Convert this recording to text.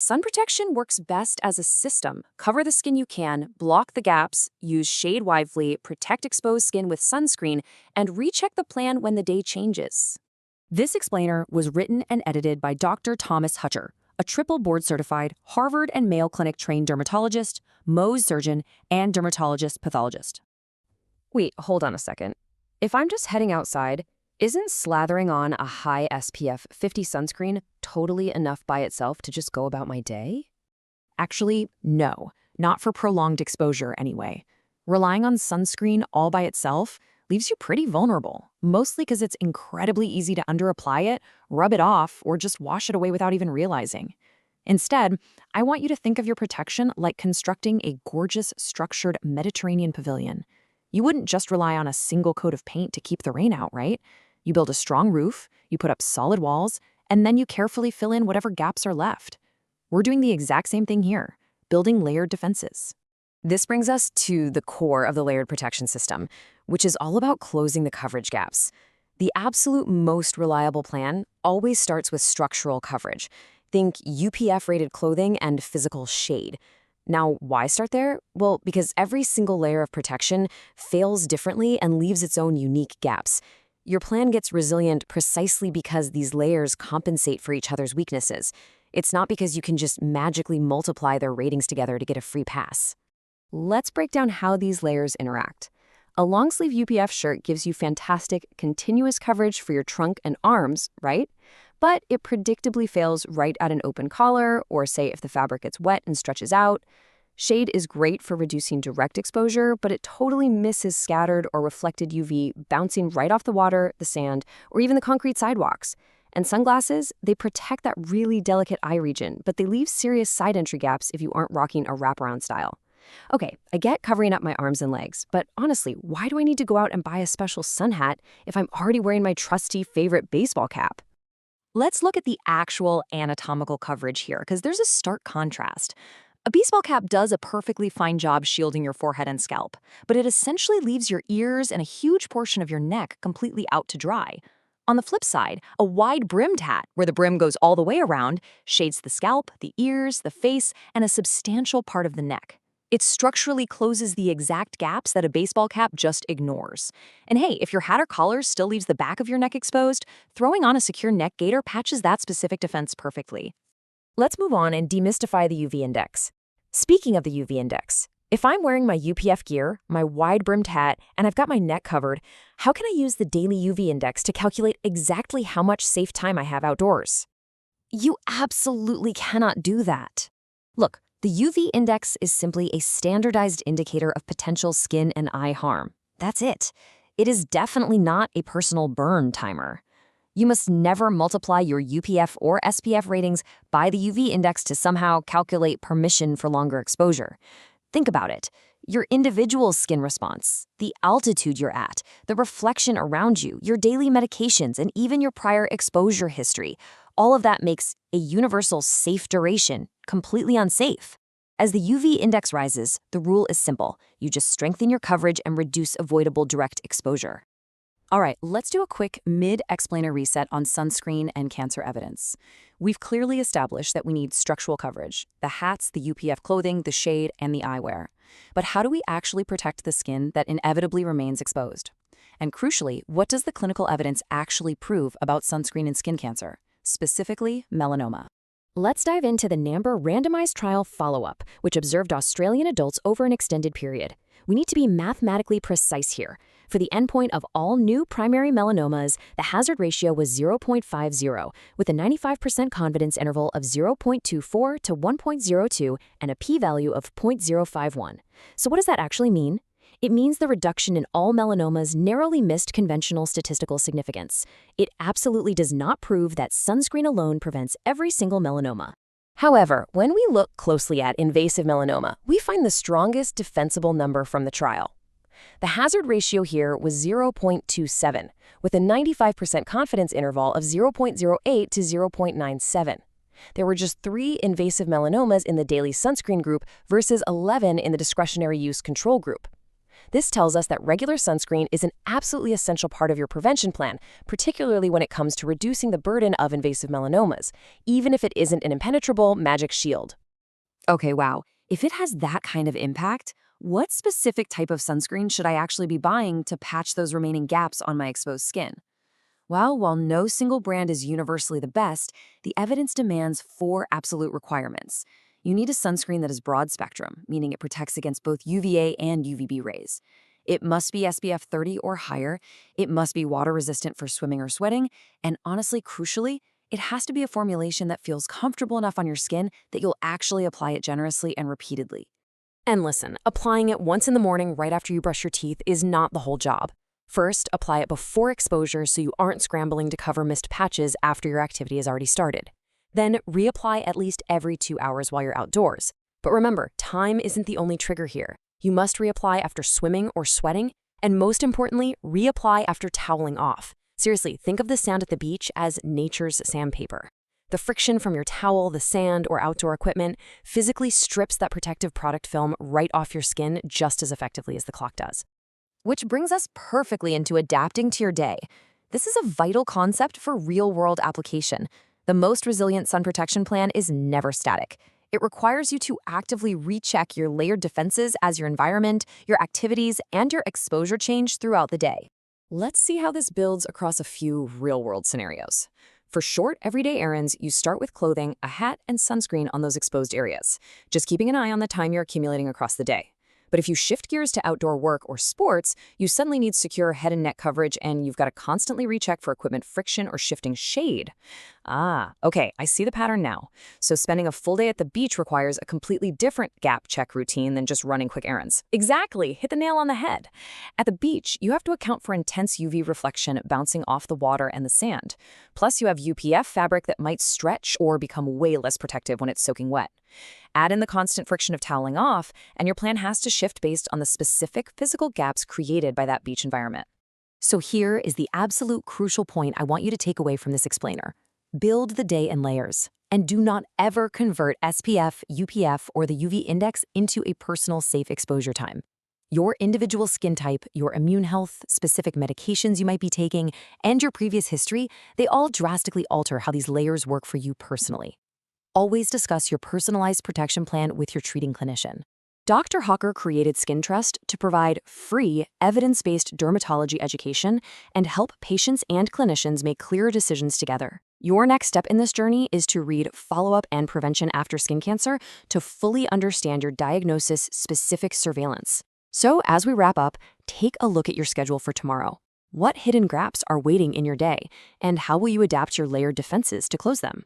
Sun protection works best as a system. Cover the skin you can, block the gaps, use shade wisely, protect exposed skin with sunscreen, and recheck the plan when the day changes. This explainer was written and edited by Dr. Thomas Hutcher, a triple board-certified Harvard and Mayo Clinic trained dermatologist, Mohs surgeon, and dermatologist pathologist. Wait, hold on a second. If I'm just heading outside, isn't slathering on a high SPF 50 sunscreen totally enough by itself to just go about my day? Actually, no, not for prolonged exposure anyway. Relying on sunscreen all by itself leaves you pretty vulnerable, mostly because it's incredibly easy to underapply it, rub it off, or just wash it away without even realizing. Instead, I want you to think of your protection like constructing a gorgeous, structured Mediterranean pavilion. You wouldn't just rely on a single coat of paint to keep the rain out, right? You build a strong roof, you put up solid walls, and then you carefully fill in whatever gaps are left. We're doing the exact same thing here, building layered defenses. This brings us to the core of the layered protection system, which is all about closing the coverage gaps. The absolute most reliable plan always starts with structural coverage. Think UPF-rated clothing and physical shade. Now, why start there? Well, because every single layer of protection fails differently and leaves its own unique gaps. Your plan gets resilient precisely because these layers compensate for each other's weaknesses. It's not because you can just magically multiply their ratings together to get a free pass. Let's break down how these layers interact. A long-sleeve UPF shirt gives you fantastic, continuous coverage for your trunk and arms, right? But it predictably fails right at an open collar, or say if the fabric gets wet and stretches out. Shade is great for reducing direct exposure, but it totally misses scattered or reflected UV bouncing right off the water, the sand, or even the concrete sidewalks. And sunglasses, they protect that really delicate eye region, but they leave serious side entry gaps if you aren't rocking a wraparound style. Okay, I get covering up my arms and legs, but honestly, why do I need to go out and buy a special sun hat if I'm already wearing my trusty favorite baseball cap? Let's look at the actual anatomical coverage here, because there's a stark contrast. A baseball cap does a perfectly fine job shielding your forehead and scalp, but it essentially leaves your ears and a huge portion of your neck completely out to dry. On the flip side, a wide-brimmed hat, where the brim goes all the way around, shades the scalp, the ears, the face, and a substantial part of the neck. It structurally closes the exact gaps that a baseball cap just ignores. And hey, if your hat or collar still leaves the back of your neck exposed, throwing on a secure neck gaiter patches that specific defense perfectly. Let's move on and demystify the UV index. Speaking of the UV index, if I'm wearing my UPF gear, my wide-brimmed hat, and I've got my neck covered, how can I use the daily UV index to calculate exactly how much safe time I have outdoors? You absolutely cannot do that. Look, the UV index is simply a standardized indicator of potential skin and eye harm. That's it. It is definitely not a personal burn timer. You must never multiply your UPF or SPF ratings by the UV index to somehow calculate permission for longer exposure. Think about it. Your individual skin response, the altitude you're at, the reflection around you, your daily medications, and even your prior exposure history, all of that makes a universal safe duration completely unsafe. As the UV index rises, the rule is simple. You just strengthen your coverage and reduce avoidable direct exposure. All right, let's do a quick mid-explainer reset on sunscreen and cancer evidence. We've clearly established that we need structural coverage, the hats, the UPF clothing, the shade, and the eyewear. But how do we actually protect the skin that inevitably remains exposed? And crucially, what does the clinical evidence actually prove about sunscreen and skin cancer, specifically melanoma? Let's dive into the NAMBER randomized trial follow-up, which observed Australian adults over an extended period. We need to be mathematically precise here. For the endpoint of all new primary melanomas, the hazard ratio was 0.50, with a 95% confidence interval of 0.24 to 1.02 and a p-value of 0.051. So what does that actually mean? It means the reduction in all melanomas narrowly missed conventional statistical significance. It absolutely does not prove that sunscreen alone prevents every single melanoma. However, when we look closely at invasive melanoma, we find the strongest defensible number from the trial. The hazard ratio here was 0.27, with a 95% confidence interval of 0.08 to 0.97. There were just 3 invasive melanomas in the daily sunscreen group versus 11 in the discretionary use control group. This tells us that regular sunscreen is an absolutely essential part of your prevention plan, particularly when it comes to reducing the burden of invasive melanomas, even if it isn't an impenetrable magic shield. Okay, wow. If it has that kind of impact, what specific type of sunscreen should I actually be buying to patch those remaining gaps on my exposed skin? Well, while no single brand is universally the best, the evidence demands four absolute requirements. You need a sunscreen that is broad spectrum, meaning it protects against both UVA and UVB rays. It must be SPF 30 or higher, it must be water resistant for swimming or sweating, and honestly, crucially, it has to be a formulation that feels comfortable enough on your skin that you'll actually apply it generously and repeatedly. And listen, applying it once in the morning right after you brush your teeth is not the whole job. First, apply it before exposure so you aren't scrambling to cover missed patches after your activity has already started. Then, reapply at least every 2 hours while you're outdoors. But remember, time isn't the only trigger here. You must reapply after swimming or sweating, and most importantly, reapply after toweling off. Seriously, think of the sand at the beach as nature's sandpaper. The friction from your towel, the sand, or outdoor equipment physically strips that protective product film right off your skin just as effectively as the clock does. Which brings us perfectly into adapting to your day. This is a vital concept for real-world application. The most resilient sun protection plan is never static. It requires you to actively recheck your layered defenses as your environment, your activities, and your exposure change throughout the day. Let's see how this builds across a few real-world scenarios. For short, everyday errands, you start with clothing, a hat, and sunscreen on those exposed areas, just keeping an eye on the time you're accumulating across the day. But if you shift gears to outdoor work or sports, you suddenly need secure head and neck coverage, and you've got to constantly recheck for equipment friction or shifting shade. Okay, I see the pattern now. So spending a full day at the beach requires a completely different gap check routine than just running quick errands. Exactly, hit the nail on the head. At the beach, you have to account for intense UV reflection bouncing off the water and the sand. Plus, you have UPF fabric that might stretch or become way less protective when it's soaking wet. Add in the constant friction of toweling off, and your plan has to shift based on the specific physical gaps created by that beach environment. So here is the absolute crucial point I want you to take away from this explainer. Build the day in layers, and do not ever convert SPF, UPF, or the UV index into a personal safe exposure time. Your individual skin type, your immune health, specific medications you might be taking, and your previous history, they all drastically alter how these layers work for you personally. Always discuss your personalized protection plan with your treating clinician. Dr. Hawker created Skin Trust to provide free, evidence-based dermatology education and help patients and clinicians make clearer decisions together. Your next step in this journey is to read Follow-up and Prevention After Skin Cancer to fully understand your diagnosis-specific surveillance. So as we wrap up, take a look at your schedule for tomorrow. What hidden gaps are waiting in your day, and how will you adapt your layered defenses to close them?